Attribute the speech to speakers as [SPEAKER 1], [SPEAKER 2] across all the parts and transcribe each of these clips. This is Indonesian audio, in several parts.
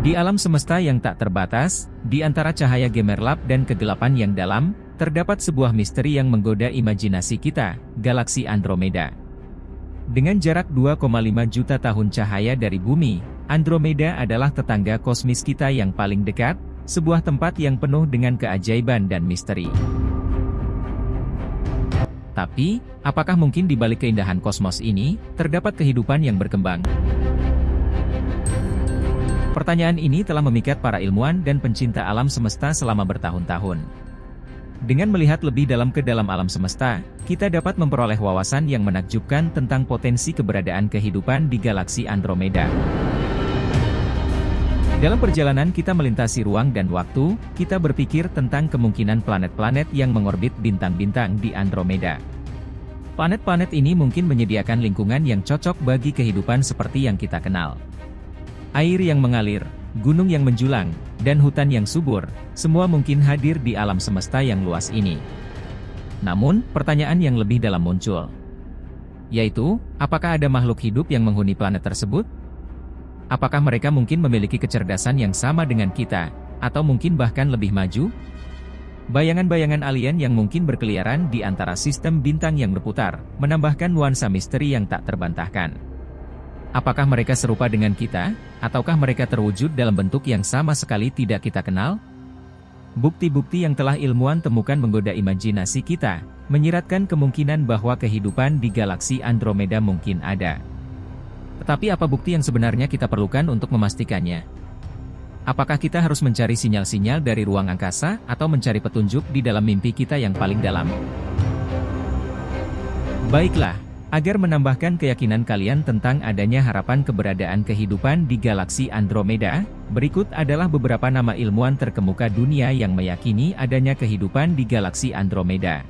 [SPEAKER 1] Di alam semesta yang tak terbatas, di antara cahaya gemerlap dan kegelapan yang dalam, terdapat sebuah misteri yang menggoda imajinasi kita, galaksi Andromeda. Dengan jarak 2,5 juta tahun cahaya dari bumi, Andromeda adalah tetangga kosmis kita yang paling dekat, sebuah tempat yang penuh dengan keajaiban dan misteri. Tapi, apakah mungkin di balik keindahan kosmos ini, terdapat kehidupan yang berkembang? Pertanyaan ini telah memikat para ilmuwan dan pencinta alam semesta selama bertahun-tahun. Dengan melihat lebih dalam ke dalam alam semesta, kita dapat memperoleh wawasan yang menakjubkan tentang potensi keberadaan kehidupan di galaksi Andromeda. Dalam perjalanan kita melintasi ruang dan waktu, kita berpikir tentang kemungkinan planet-planet yang mengorbit bintang-bintang di Andromeda. Planet-planet ini mungkin menyediakan lingkungan yang cocok bagi kehidupan seperti yang kita kenal. Air yang mengalir, gunung yang menjulang, dan hutan yang subur, semua mungkin hadir di alam semesta yang luas ini. Namun, pertanyaan yang lebih dalam muncul. Yaitu, apakah ada makhluk hidup yang menghuni planet tersebut? Apakah mereka mungkin memiliki kecerdasan yang sama dengan kita, atau mungkin bahkan lebih maju? Bayangan-bayangan alien yang mungkin berkeliaran di antara sistem bintang yang berputar, menambahkan nuansa misteri yang tak terbantahkan. Apakah mereka serupa dengan kita, ataukah mereka terwujud dalam bentuk yang sama sekali tidak kita kenal? Bukti-bukti yang telah ilmuwan temukan menggoda imajinasi kita, menyiratkan kemungkinan bahwa kehidupan di galaksi Andromeda mungkin ada. Tetapi apa bukti yang sebenarnya kita perlukan untuk memastikannya? Apakah kita harus mencari sinyal-sinyal dari ruang angkasa, atau mencari petunjuk di dalam mimpi kita yang paling dalam? Baiklah. Agar menambahkan keyakinan kalian tentang adanya harapan keberadaan kehidupan di galaksi Andromeda, berikut adalah beberapa nama ilmuwan terkemuka dunia yang meyakini adanya kehidupan di galaksi Andromeda.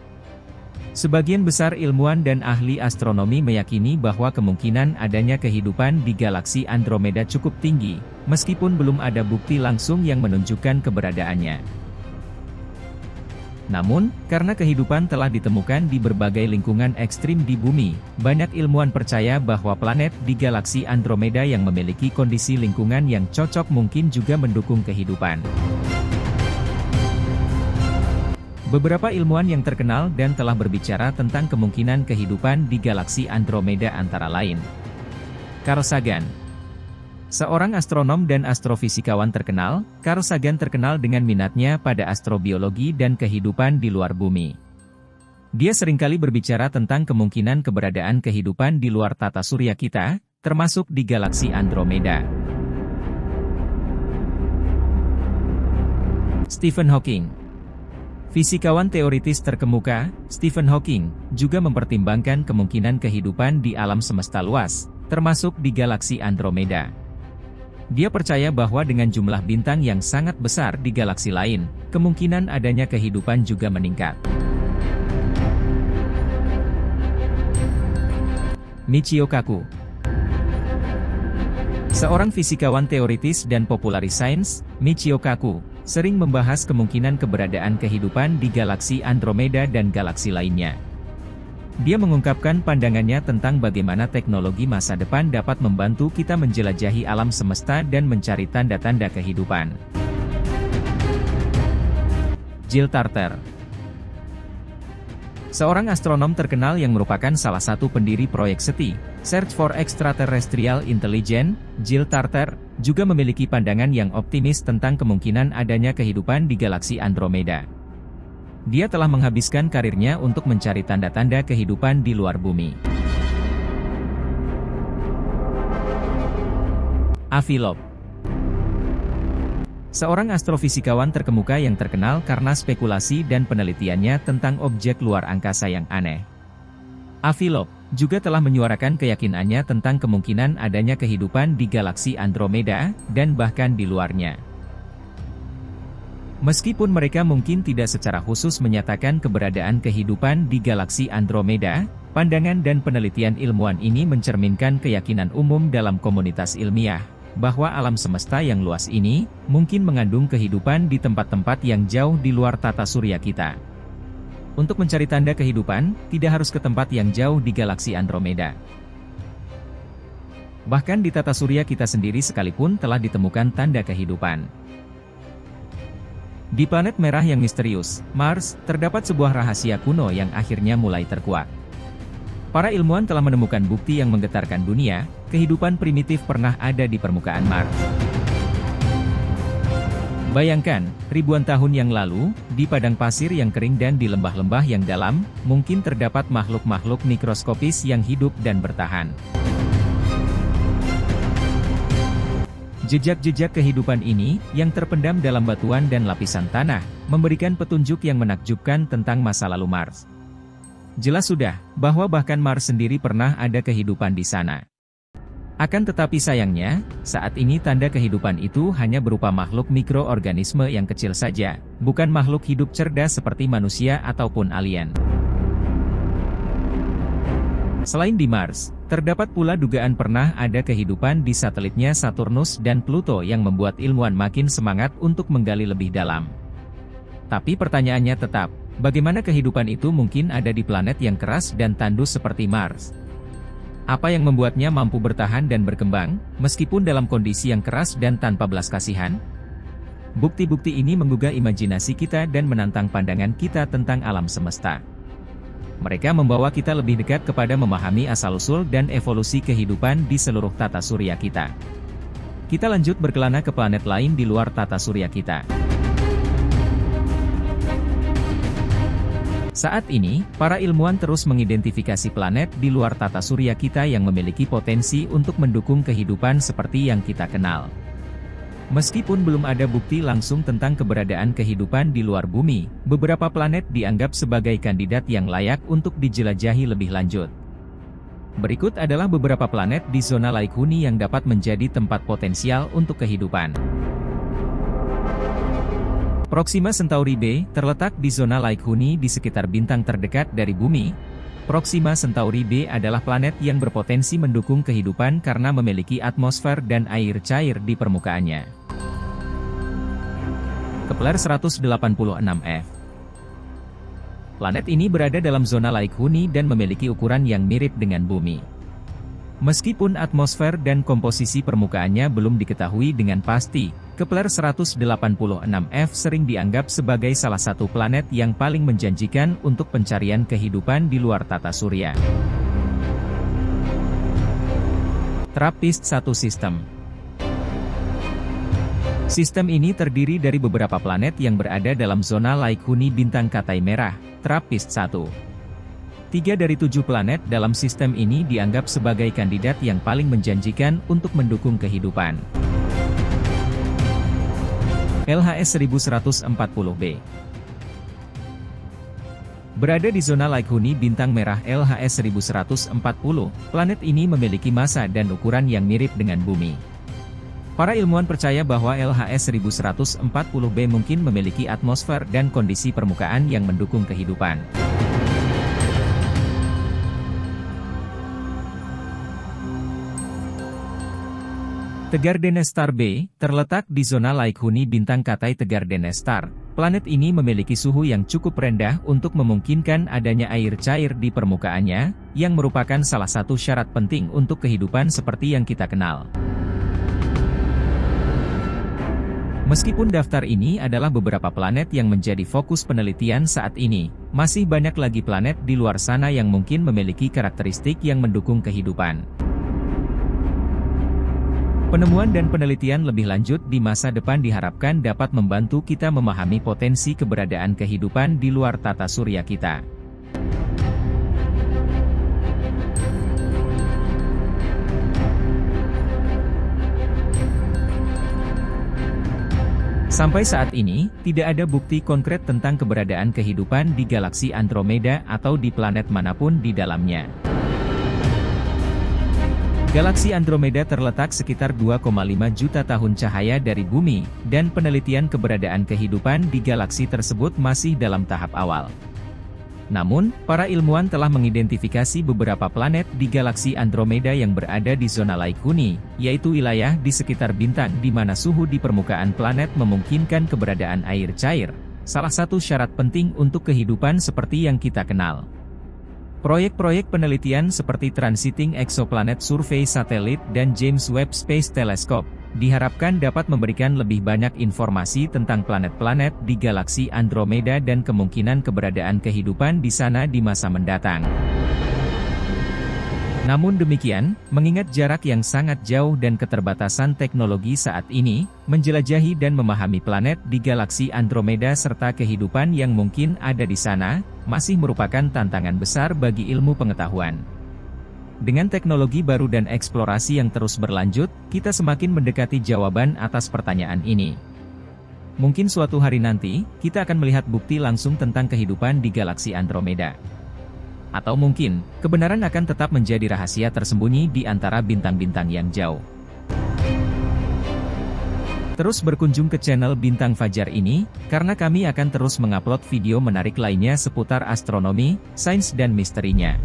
[SPEAKER 1] Sebagian besar ilmuwan dan ahli astronomi meyakini bahwa kemungkinan adanya kehidupan di galaksi Andromeda cukup tinggi, meskipun belum ada bukti langsung yang menunjukkan keberadaannya. Namun, karena kehidupan telah ditemukan di berbagai lingkungan ekstrim di bumi, banyak ilmuwan percaya bahwa planet di galaksi Andromeda yang memiliki kondisi lingkungan yang cocok mungkin juga mendukung kehidupan. Beberapa ilmuwan yang terkenal dan telah berbicara tentang kemungkinan kehidupan di galaksi Andromeda antara lain Carl Sagan. Seorang astronom dan astrofisikawan terkenal, Carl Sagan terkenal dengan minatnya pada astrobiologi dan kehidupan di luar bumi. Dia seringkali berbicara tentang kemungkinan keberadaan kehidupan di luar tata surya kita, termasuk di galaksi Andromeda. Stephen Hawking. Fisikawan teoritis terkemuka, Stephen Hawking, juga mempertimbangkan kemungkinan kehidupan di alam semesta luas, termasuk di galaksi Andromeda. Dia percaya bahwa dengan jumlah bintang yang sangat besar di galaksi lain, kemungkinan adanya kehidupan juga meningkat. Michio Kaku. Seorang fisikawan teoritis dan popularis sains, Michio Kaku, sering membahas kemungkinan keberadaan kehidupan di galaksi Andromeda dan galaksi lainnya. Dia mengungkapkan pandangannya tentang bagaimana teknologi masa depan dapat membantu kita menjelajahi alam semesta dan mencari tanda-tanda kehidupan. Jill Tarter. Seorang astronom terkenal yang merupakan salah satu pendiri proyek SETI, Search for Extraterrestrial Intelligence, Jill Tarter, juga memiliki pandangan yang optimis tentang kemungkinan adanya kehidupan di galaksi Andromeda. Dia telah menghabiskan karirnya untuk mencari tanda-tanda kehidupan di luar bumi. Avi Loeb. Seorang astrofisikawan terkemuka yang terkenal karena spekulasi dan penelitiannya tentang objek luar angkasa yang aneh. Avi Loeb juga telah menyuarakan keyakinannya tentang kemungkinan adanya kehidupan di galaksi Andromeda, dan bahkan di luarnya. Meskipun mereka mungkin tidak secara khusus menyatakan keberadaan kehidupan di galaksi Andromeda, pandangan dan penelitian ilmuwan ini mencerminkan keyakinan umum dalam komunitas ilmiah, bahwa alam semesta yang luas ini, mungkin mengandung kehidupan di tempat-tempat yang jauh di luar tata surya kita. Untuk mencari tanda kehidupan, tidak harus ke tempat yang jauh di galaksi Andromeda. Bahkan di tata surya kita sendiri sekalipun telah ditemukan tanda kehidupan. Di planet merah yang misterius, Mars, terdapat sebuah rahasia kuno yang akhirnya mulai terkuak. Para ilmuwan telah menemukan bukti yang menggetarkan dunia, kehidupan primitif pernah ada di permukaan Mars. Bayangkan, ribuan tahun yang lalu, di padang pasir yang kering dan di lembah-lembah yang dalam, mungkin terdapat makhluk-makhluk mikroskopis yang hidup dan bertahan. Jejak-jejak kehidupan ini, yang terpendam dalam batuan dan lapisan tanah, memberikan petunjuk yang menakjubkan tentang masa lalu Mars. Jelas sudah, bahwa bahkan Mars sendiri pernah ada kehidupan di sana. Akan tetapi sayangnya, saat ini tanda kehidupan itu hanya berupa makhluk mikroorganisme yang kecil saja, bukan makhluk hidup cerdas seperti manusia ataupun alien. Selain di Mars, terdapat pula dugaan pernah ada kehidupan di satelitnya Saturnus dan Pluto yang membuat ilmuwan makin semangat untuk menggali lebih dalam. Tapi pertanyaannya tetap, bagaimana kehidupan itu mungkin ada di planet yang keras dan tandus seperti Mars? Apa yang membuatnya mampu bertahan dan berkembang, meskipun dalam kondisi yang keras dan tanpa belas kasihan? Bukti-bukti ini menggugah imajinasi kita dan menantang pandangan kita tentang alam semesta. Mereka membawa kita lebih dekat kepada memahami asal-usul dan evolusi kehidupan di seluruh tata surya kita. Kita lanjut berkelana ke planet lain di luar tata surya kita. Saat ini, para ilmuwan terus mengidentifikasi planet di luar tata surya kita yang memiliki potensi untuk mendukung kehidupan seperti yang kita kenal. Meskipun belum ada bukti langsung tentang keberadaan kehidupan di luar bumi, beberapa planet dianggap sebagai kandidat yang layak untuk dijelajahi lebih lanjut. Berikut adalah beberapa planet di zona laik huni yang dapat menjadi tempat potensial untuk kehidupan. Proxima Centauri b terletak di zona laik huni di sekitar bintang terdekat dari bumi. Proxima Centauri b adalah planet yang berpotensi mendukung kehidupan karena memiliki atmosfer dan air cair di permukaannya. Kepler 186f. Planet ini berada dalam zona laik huni dan memiliki ukuran yang mirip dengan bumi. Meskipun atmosfer dan komposisi permukaannya belum diketahui dengan pasti, Kepler 186f sering dianggap sebagai salah satu planet yang paling menjanjikan untuk pencarian kehidupan di luar tata surya. TRAPPIST-1 System. Sistem ini terdiri dari beberapa planet yang berada dalam zona laik huni bintang Katai Merah, TRAPPIST-1. 3 dari 7 planet dalam sistem ini dianggap sebagai kandidat yang paling menjanjikan untuk mendukung kehidupan. LHS 1140b. Berada di zona laik huni bintang merah LHS 1140, planet ini memiliki massa dan ukuran yang mirip dengan bumi. Para ilmuwan percaya bahwa LHS 1140b mungkin memiliki atmosfer dan kondisi permukaan yang mendukung kehidupan. Tegar-Deneb Star b terletak di zona laik huni bintang Katai Tegar-Deneb Star. Planet ini memiliki suhu yang cukup rendah untuk memungkinkan adanya air cair di permukaannya, yang merupakan salah satu syarat penting untuk kehidupan seperti yang kita kenal. Meskipun daftar ini adalah beberapa planet yang menjadi fokus penelitian saat ini, masih banyak lagi planet di luar sana yang mungkin memiliki karakteristik yang mendukung kehidupan. Penemuan dan penelitian lebih lanjut di masa depan diharapkan dapat membantu kita memahami potensi keberadaan kehidupan di luar tata surya kita. Sampai saat ini, tidak ada bukti konkret tentang keberadaan kehidupan di galaksi Andromeda atau di planet manapun di dalamnya. Galaksi Andromeda terletak sekitar 2,5 juta tahun cahaya dari bumi, dan penelitian keberadaan kehidupan di galaksi tersebut masih dalam tahap awal. Namun, para ilmuwan telah mengidentifikasi beberapa planet di galaksi Andromeda yang berada di zona laik huni, yaitu wilayah di sekitar bintang di mana suhu di permukaan planet memungkinkan keberadaan air cair, salah satu syarat penting untuk kehidupan seperti yang kita kenal. Proyek-proyek penelitian seperti Transiting Exoplanet Survey Satellite dan James Webb Space Telescope diharapkan dapat memberikan lebih banyak informasi tentang planet-planet di galaksi Andromeda dan kemungkinan keberadaan kehidupan di sana di masa mendatang. Namun demikian, mengingat jarak yang sangat jauh dan keterbatasan teknologi saat ini, menjelajahi dan memahami planet di galaksi Andromeda serta kehidupan yang mungkin ada di sana, masih merupakan tantangan besar bagi ilmu pengetahuan. Dengan teknologi baru dan eksplorasi yang terus berlanjut, kita semakin mendekati jawaban atas pertanyaan ini. Mungkin suatu hari nanti, kita akan melihat bukti langsung tentang kehidupan di galaksi Andromeda. Atau mungkin, kebenaran akan tetap menjadi rahasia tersembunyi di antara bintang-bintang yang jauh. Terus berkunjung ke channel Bintang Fajar ini, karena kami akan terus mengupload video menarik lainnya seputar astronomi, sains dan misterinya.